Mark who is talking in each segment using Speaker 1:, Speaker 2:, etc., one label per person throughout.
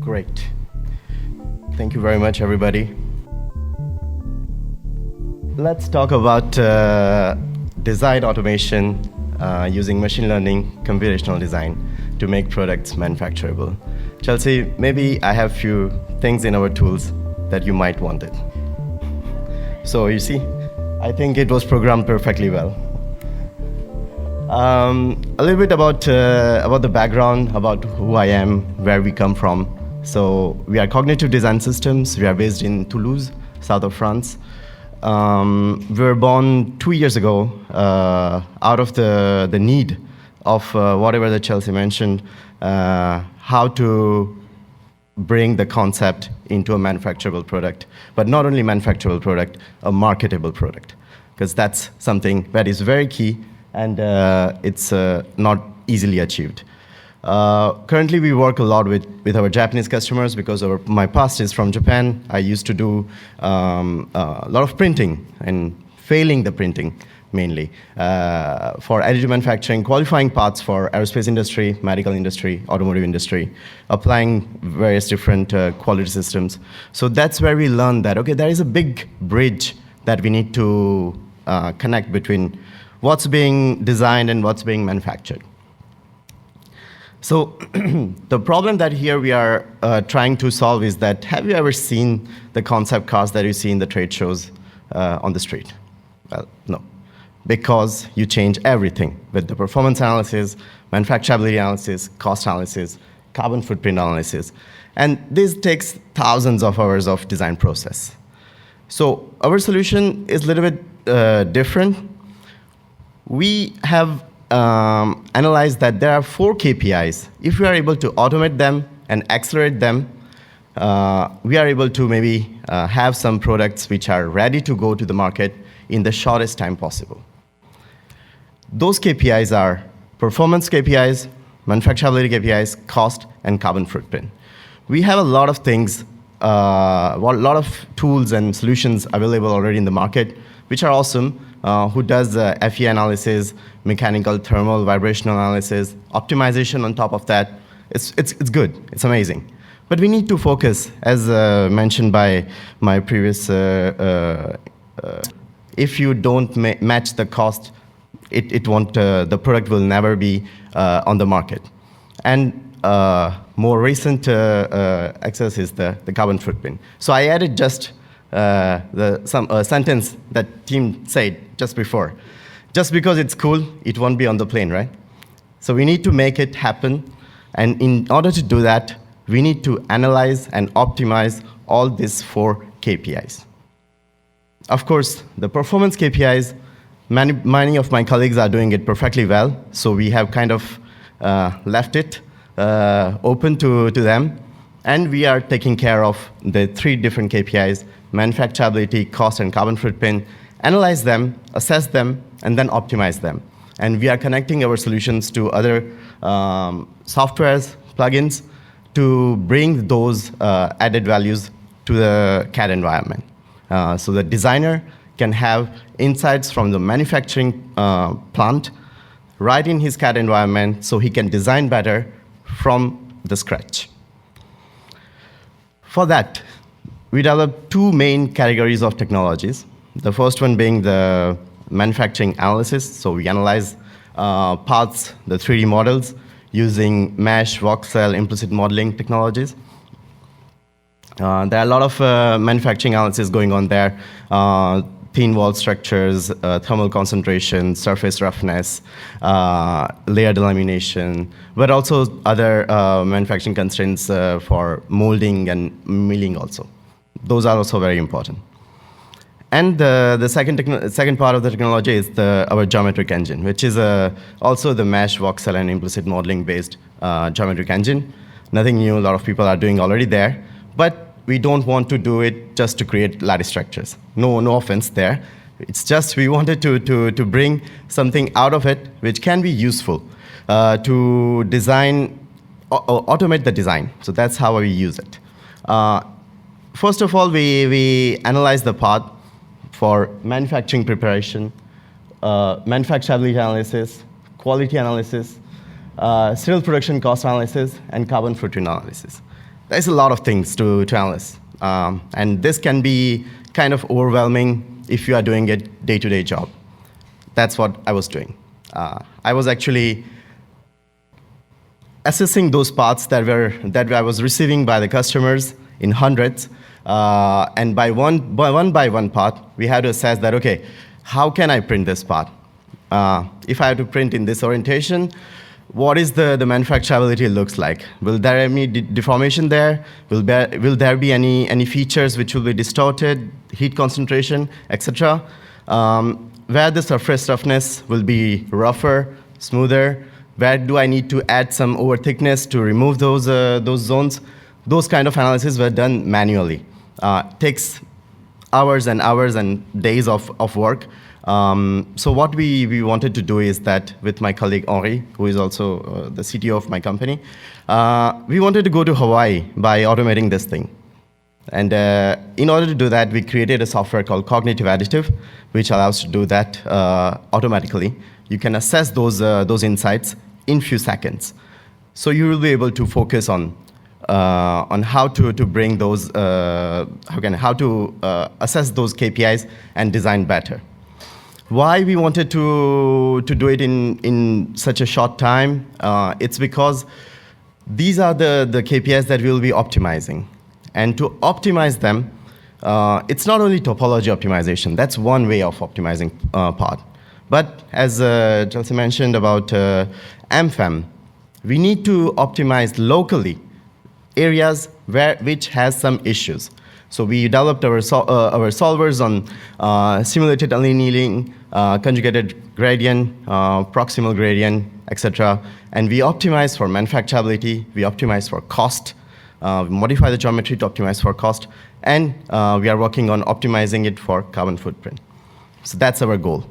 Speaker 1: Great. Thank you very much, everybody. Let's talk about design automation using machine learning, computational design to make products manufacturable. Chelsea, maybe I have few things in our tools that you might want it. So you see, I think it was programmed perfectly well. A little bit about the background, about who I am, where we come from. So we are Cognitive Design Systems. We are based in Toulouse, south of France. We were born 2 years ago out of the need of whatever that Chelsea mentioned, how to bring the concept into a manufacturable product, but not only manufacturable product, a marketable product, because that's something that is very key and it's not easily achieved. Currently, we work a lot with our Japanese customers because my past is from Japan. I used to do a lot of printing and failing the printing mainly for additive manufacturing, qualifying parts for aerospace industry, medical industry, automotive industry, applying various different quality systems. So that's where we learned that, okay, there is a big bridge that we need to connect between what's being designed and what's being manufactured. So the problem that here we are trying to solve is that, have you ever seen the concept cars that you see in the trade shows on the street? Well, no, because you change everything with the performance analysis, manufacturability analysis, cost analysis, carbon footprint analysis. And this takes thousands of hours of design process. So our solution is a little bit different. We have analyzed that there are 4 KPIs. If we are able to automate them and accelerate them, we are able to maybe have some products which are ready to go to the market in the shortest time possible. Those KPIs are performance KPIs, manufacturability KPIs, cost, and carbon footprint. We have a lot of things, a lot of tools and solutions available already in the market, which are awesome. Who does FE analysis, mechanical, thermal, vibrational analysis, optimization on top of that. It's good, it's amazing. But we need to focus, as mentioned by my previous, if you don't match the cost, it won't, the product will never be on the market. And more recent access is the carbon footprint. So I added just some sentence that team said just before. Just because it's cool, it won't be on the plane, right? So we need to make it happen. And in order to do that, we need to analyze and optimize all these 4 KPIs. Of course, the performance KPIs, many of my colleagues are doing it perfectly well. So we have kind of left it open to them. And we are taking care of the 3 different KPIs, manufacturability, cost, and carbon footprint, analyze them, assess them, and then optimize them. And we are connecting our solutions to other softwares, plugins, to bring those added values to the CAD environment. So the designer can have insights from the manufacturing plant right in his CAD environment so he can design better from the scratch. For that, we developed 2 main categories of technologies. The first one being the manufacturing analysis. So we analyze parts, the 3D models, using mesh, voxel, implicit modeling technologies. There are a lot of manufacturing analysis going on there. Thin wall structures, thermal concentration, surface roughness, layer delamination, but also other manufacturing constraints for molding and milling also. Those are also very important. And the second part of the technology is our geometric engine, which is also the mesh, voxel, and implicit modeling based geometric engine. Nothing new, a lot of people are doing already there. But we don't want to do it just to create lattice structures. No offense there. It's just we wanted to bring something out of it which can be useful to design, automate the design. So that's how we use it. First of all, we analyze the part for manufacturing preparation, manufacturability analysis, quality analysis, serial production cost analysis, and carbon footprint analysis. there's a lot of things to analyze. And this can be kind of overwhelming if you are doing a day-to-day job. That's what I was doing. I was actually assessing those parts that I was receiving by the customers in hundreds, and by one part, we had to assess that, okay, how can I print this part? If I have to print in this orientation, what is the manufacturability looks like? Will there be any deformation there? Will there be any features which will be distorted, heat concentration, etc.? Where the surface roughness will be rougher, smoother? Where do I need to add some over thickness to remove those zones? Those kind of analysis were done manually. Takes hours and hours and days of work. So what we wanted to do is that with my colleague Henri, who is also the CTO of my company, we wanted to go to Hawaii by automating this thing. And in order to do that, we created a software called Cognitive Additive, which allows to do that automatically. You can assess those insights in few seconds. So you will be able to focus on how to bring those, how to assess those KPIs and design better. Why we wanted to do it in such a short time? It's because these are the KPIs that we'll be optimizing. And to optimize them, it's not only topology optimization. That's one way of optimizing part. But as Chelsea mentioned about DfAM, we need to optimize locally areas which has some issues. So we developed our solvers on simulated annealing, conjugated gradient, proximal gradient, etc. And we optimize for manufacturability, we optimize for cost, we modify the geometry to optimize for cost, and we are working on optimizing it for carbon footprint. So that's our goal.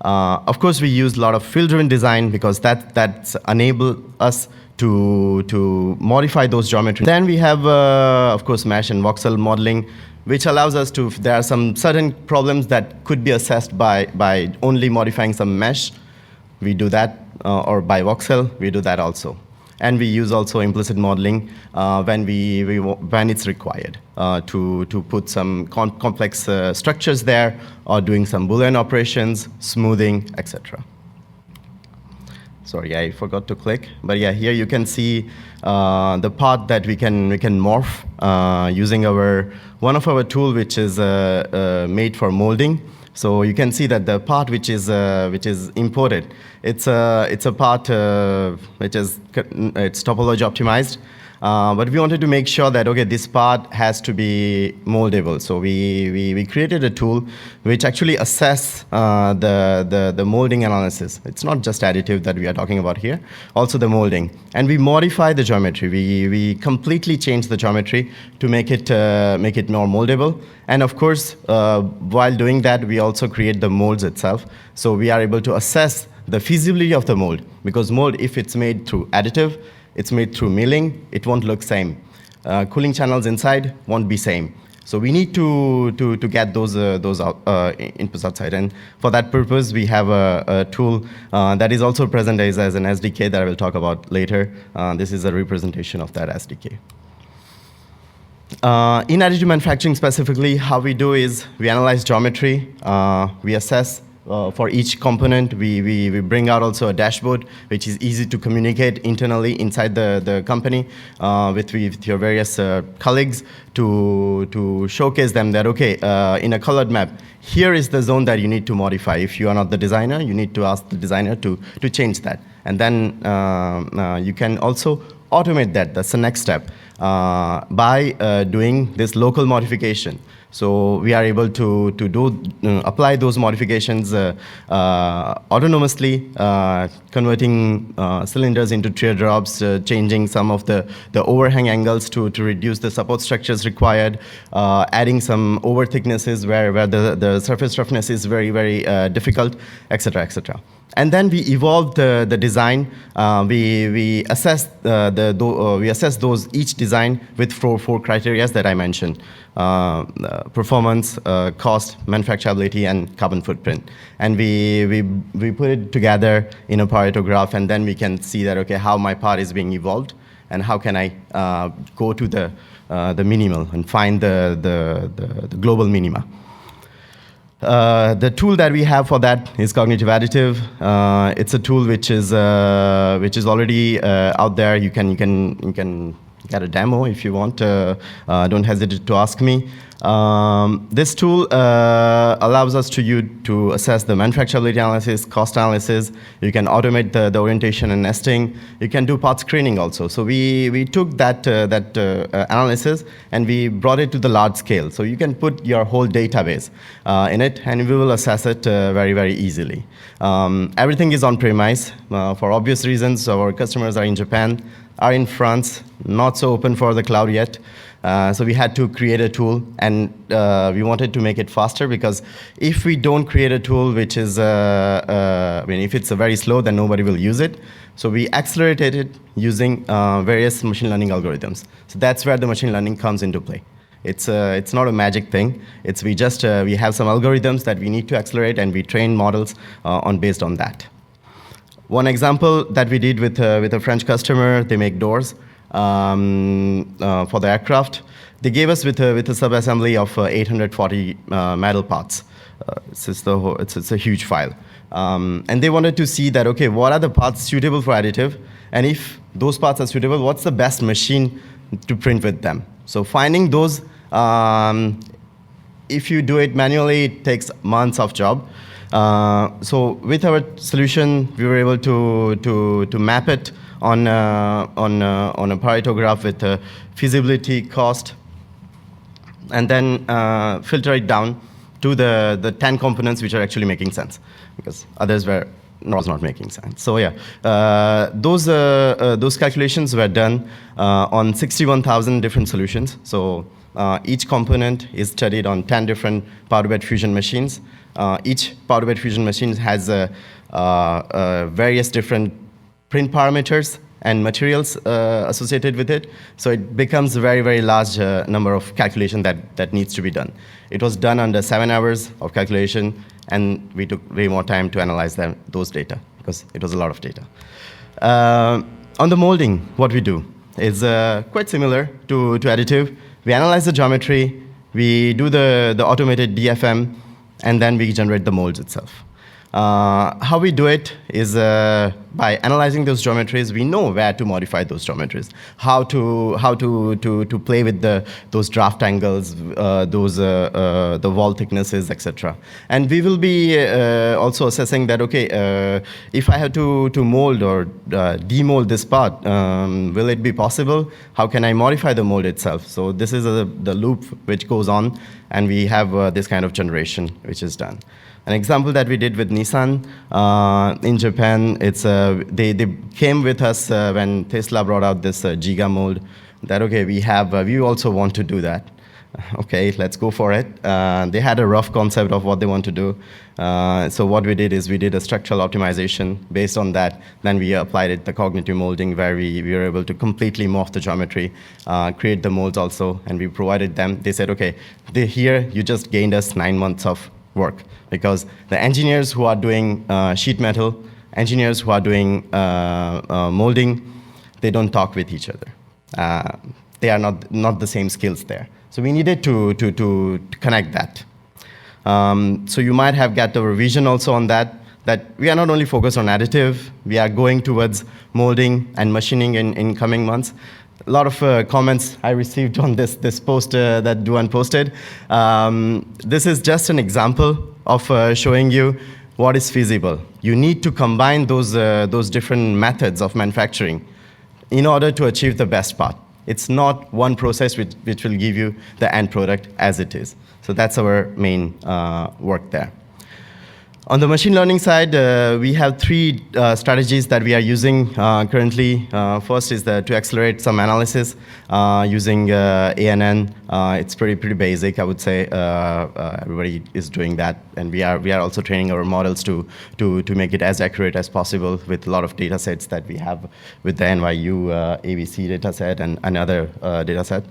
Speaker 1: Of course, we use a lot of field-driven design because that's enable us to modify those geometries. Then we have, of course, mesh and voxel modeling, which allows us to, there are some certain problems that could be assessed by only modifying some mesh. We do that, or by voxel, we do that also. And we use also implicit modeling when it's required to put some complex structures there, or doing some Boolean operations, smoothing, etc. Sorry, I forgot to click. But yeah, here you can see the part that we can morph using one of our tool, which is made for molding. So you can see that the part which is imported, it's a part it's topology optimized. But we wanted to make sure that, okay, this part has to be moldable. So we created a tool which actually assess the molding analysis. It's not just additive that we are talking about here, also the molding. And we modify the geometry. We completely change the geometry to make it more moldable. And of course, while doing that, we also create the molds itself. So we are able to assess the feasibility of the mold, because mold, if it's made through additive, it's made through milling, it won't look same. Cooling channels inside won't be same. So we need to get those inputs outside. And for that purpose, we have a tool that is also present as an SDK that I will talk about later. This is a representation of that SDK. In additive manufacturing specifically, how we do is we analyze geometry, we assess for each component. We bring out also a dashboard, which is easy to communicate internally inside the company with your various colleagues to showcase them that, okay, in a colored map, here is the zone that you need to modify. If you are not the designer, you need to ask the designer to change that. And then you can also automate that. That's the next step by doing this local modification. So we are able to apply those modifications autonomously, converting cylinders into teardrops, changing some of the overhang angles to reduce the support structures required, adding some over thicknesses where the surface roughness is very, very difficult, etc., etc. And then we evolved the design. We assess those each design with four criteria that I mentioned: performance, cost, manufacturability, and carbon footprint. And we put it together in a Pareto graph, and then we can see that, okay, how my part is being evolved. and how can I go to the minimal and find the global minima. The tool that we have for that is Cognitive Additive. It's a tool which is already out there. You can get a demo if you want. Don't hesitate to ask me. This tool allows us to assess the manufacturability analysis, cost analysis. You can automate the orientation and nesting. You can do part screening also. So we took that analysis and we brought it to the large scale. So you can put your whole database in it, and we will assess it very, very easily. Everything is on premise for obvious reasons. Our customers are in Japan, are in France, not so open for the cloud yet. So we had to create a tool, and we wanted to make it faster, because if we don't create a tool which is, if it's very slow, then nobody will use it. So we accelerated it using various machine learning algorithms. So that's where the machine learning comes into play. It's not a magic thing. We have some algorithms that we need to accelerate, and we train models based on that. One example that we did with a French customer, they make doors. For the aircraft, they gave us with a sub-assembly of 840 metal parts. It's a huge file. And they wanted to see that, okay, what are the parts suitable for additive? And if those parts are suitable, what's the best machine to print with them? So finding those, if you do it manually, it takes months of job. So with our solution, we were able to map it on a Pareto graph with feasibility, cost, and then filter it down to the 10 components which are actually making sense, because others was not making sense. So yeah, those calculations were done on 61,000 different solutions. So each component is studied on 10 different powder bed fusion machines. Each powder bed fusion machine has various different print parameters and materials associated with it. So it becomes a very, very large number of calculation that needs to be done. It was done under 7 hours of calculation, and we took way more time to analyze those data, because it was a lot of data. On the molding, what we do is quite similar to additive. We analyze the geometry, we do the automated DfAM, and then we generate the molds itself. How we do it is by analyzing those geometries. We know where to modify those geometries, how to play with those draft angles, the wall thicknesses, etc. And we will be also assessing that, okay, if I have to mold or demold this part, will it be possible? How can I modify the mold itself? So this is the loop which goes on, and we have this kind of generation which is done. An example that we did with Nissan in Japan, they came with us when Tesla brought out this Giga mold, that, okay, we also want to do that. Okay, let's go for it. They had a rough concept of what they want to do. So what we did is we did a structural optimization based on that. Then we applied it, the cognitive molding, where we were able to completely morph the geometry, create the molds also, and we provided them. They said, okay, here you just gained us 9 months of work, because the engineers who are doing sheet metal, engineers who are doing molding, they don't talk with each other. They are not the same skills there. So we needed to connect that. So you might have got a vision also on that we are not only focused on additive, we are going towards molding and machining in coming months. A lot of comments I received on this post that Duan posted. This is just an example of showing you what is feasible. You need to combine those different methods of manufacturing in order to achieve the best part. It's not one process which will give you the end product as it is. So that's our main work there. On the machine learning side, we have 3 strategies that we are using currently. First is to accelerate some analysis using ANN. It's pretty basic, I would say. Everybody is doing that, and we are also training our models to make it as accurate as possible with a lot of data sets that we have with the NYU ABC data set and another data set.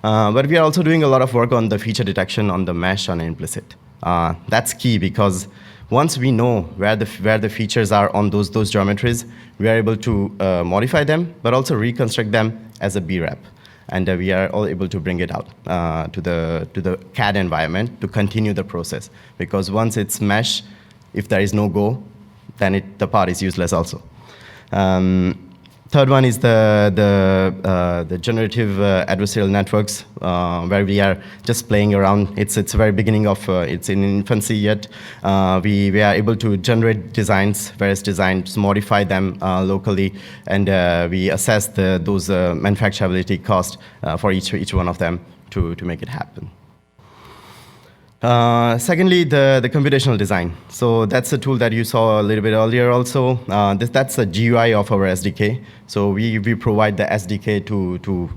Speaker 1: But we are also doing a lot of work on the feature detection on the mesh on implicit. That's key, because Once we know where the features are on those geometries, we are able to modify them, but also reconstruct them as a BREP. And we are all able to bring it out to the CAD environment to continue the process. Because once it's mesh, if there is no go, then the part is useless also. Third one is the generative adversarial networks, where we are just playing around. It's the very beginning of, it's in infancy yet. We are able to generate designs, various designs, modify them locally, and we assess those manufacturability cost for each one of them to make it happen. Secondly, the computational design. So that's a tool that you saw a little bit earlier also. That's the GUI of our SDK. So we provide the SDK to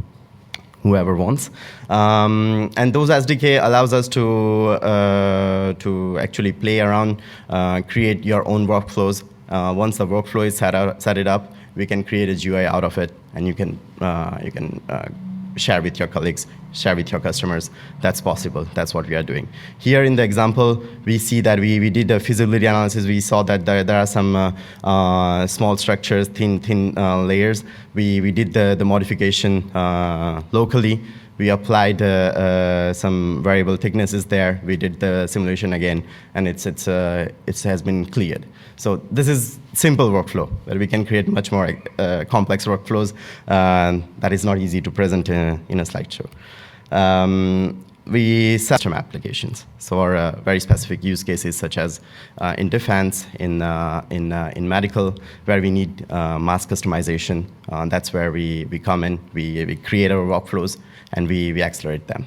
Speaker 1: whoever wants. And those SDK allows us to actually play around, create your own workflows. Once the workflow is set it up, we can create a GUI out of it, and you can share with your colleagues, share with your customers. That's possible. That's what we are doing. Here in the example, we see that we did a feasibility analysis. We saw that there are some small structures, thin layers. We did the modification locally. We applied some variable thicknesses there. We did the simulation again, and it has been cleared. So this is simple workflow, where we can create much more complex workflows that is not easy to present in a slideshow. We set custom applications, so our very specific use cases, such as in defense, in medical, where we need mass customization. That's where we come in. We create our workflows, and we accelerate them.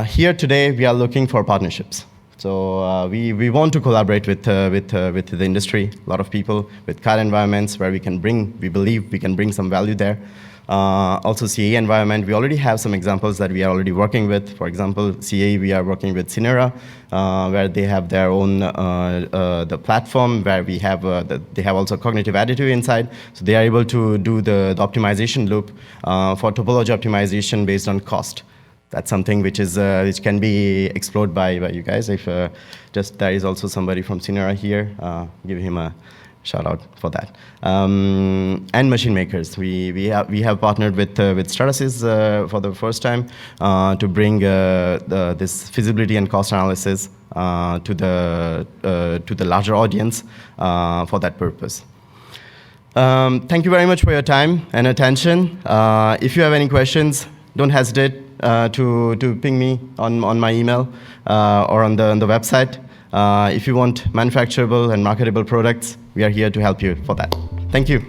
Speaker 1: Here today, we are looking for partnerships. So we want to collaborate with the industry, a lot of people, with CAD environments where we believe we can bring some value there. Also CAE environment, we already have some examples that we are already working with. For example, CAE, we are working with Cinera, where they have their own the platform, where they have also cognitive additive inside. So they are able to do the optimization loop for topology optimization based on cost. That's something which can be explored by you guys. If there is also somebody from Cinera here, give him a shout out for that. And machine makers, we have partnered with Stratasys for the first time to bring this feasibility and cost analysis to the larger audience for that purpose. Thank you very much for your time and attention. If you have any questions, don't hesitate to ping me on my email or on the website. If you want manufacturable and marketable products, we are here to help you for that. Thank you.